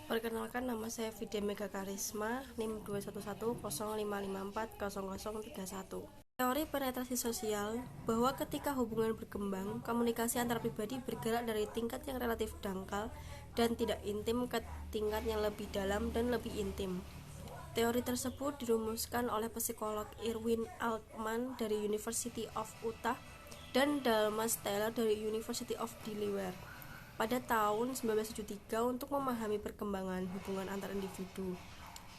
Perkenalkan, nama saya Vidya Mega Karisma, NIM 21105540031. Teori penetrasi sosial bahwa ketika hubungan berkembang, komunikasi antar pribadi bergerak dari tingkat yang relatif dangkal dan tidak intim ke tingkat yang lebih dalam dan lebih intim. Teori tersebut dirumuskan oleh psikolog Irwin Altman dari University of Utah dan Dalmas Taylor dari University of Delaware pada tahun 1973 untuk memahami perkembangan hubungan antar individu.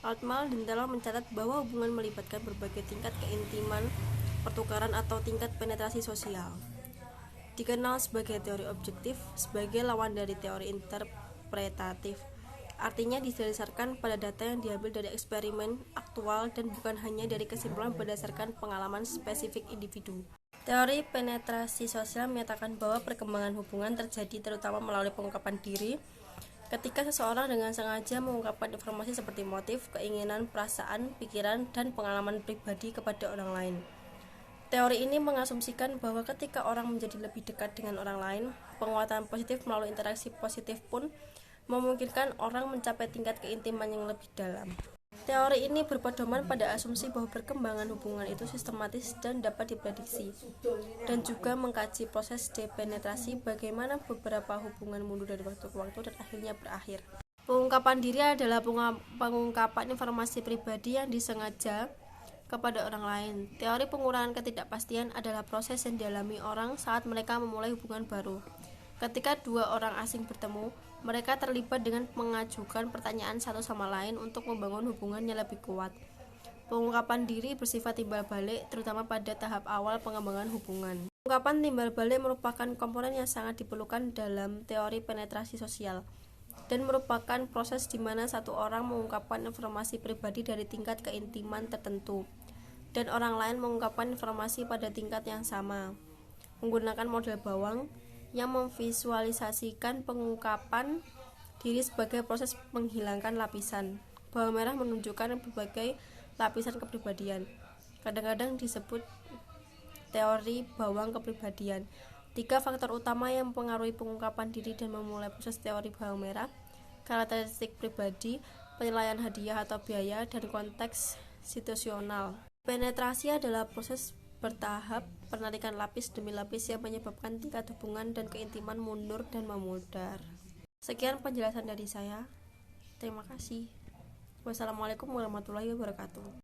Altman dan Taylor mencatat bahwa hubungan melibatkan berbagai tingkat keintiman, pertukaran atau tingkat penetrasi sosial. Dikenal sebagai teori objektif sebagai lawan dari teori interpretatif. Artinya didasarkan pada data yang diambil dari eksperimen aktual dan bukan hanya dari kesimpulan berdasarkan pengalaman spesifik individu. Teori penetrasi sosial menyatakan bahwa perkembangan hubungan terjadi terutama melalui pengungkapan diri, ketika seseorang dengan sengaja mengungkapkan informasi seperti motif, keinginan, perasaan, pikiran, dan pengalaman pribadi kepada orang lain. Teori ini mengasumsikan bahwa ketika orang menjadi lebih dekat dengan orang lain, penguatan positif melalui interaksi positif pun memungkinkan orang mencapai tingkat keintiman yang lebih dalam. Teori ini berpedoman pada asumsi bahwa perkembangan hubungan itu sistematis dan dapat diprediksi, dan juga mengkaji proses depenetrasi, bagaimana beberapa hubungan mundur dari waktu ke waktu dan akhirnya berakhir. Pengungkapan diri adalah pengungkapan informasi pribadi yang disengaja kepada orang lain. Teori pengurangan ketidakpastian adalah proses yang dialami orang saat mereka memulai hubungan baru. Ketika dua orang asing bertemu, mereka terlibat dengan mengajukan pertanyaan satu sama lain untuk membangun hubungan yang lebih kuat. Pengungkapan diri bersifat timbal balik, terutama pada tahap awal pengembangan hubungan. Pengungkapan timbal balik merupakan komponen yang sangat diperlukan dalam teori penetrasi sosial, dan merupakan proses di mana satu orang mengungkapkan informasi pribadi dari tingkat keintiman tertentu, dan orang lain mengungkapkan informasi pada tingkat yang sama. Menggunakan model bawang yang memvisualisasikan pengungkapan diri sebagai proses menghilangkan lapisan. Bawang merah menunjukkan berbagai lapisan kepribadian. Kadang-kadang disebut teori bawang kepribadian. 3 faktor utama yang mempengaruhi pengungkapan diri dan memulai proses teori bawang merah: karakteristik pribadi, penilaian hadiah atau biaya, dan konteks situasional. Penetrasi adalah proses bertahap penarikan lapis demi lapis yang menyebabkan tingkat hubungan dan keintiman mundur dan memudar. Sekian penjelasan dari saya. Terima kasih. Wassalamualaikum warahmatullahi wabarakatuh.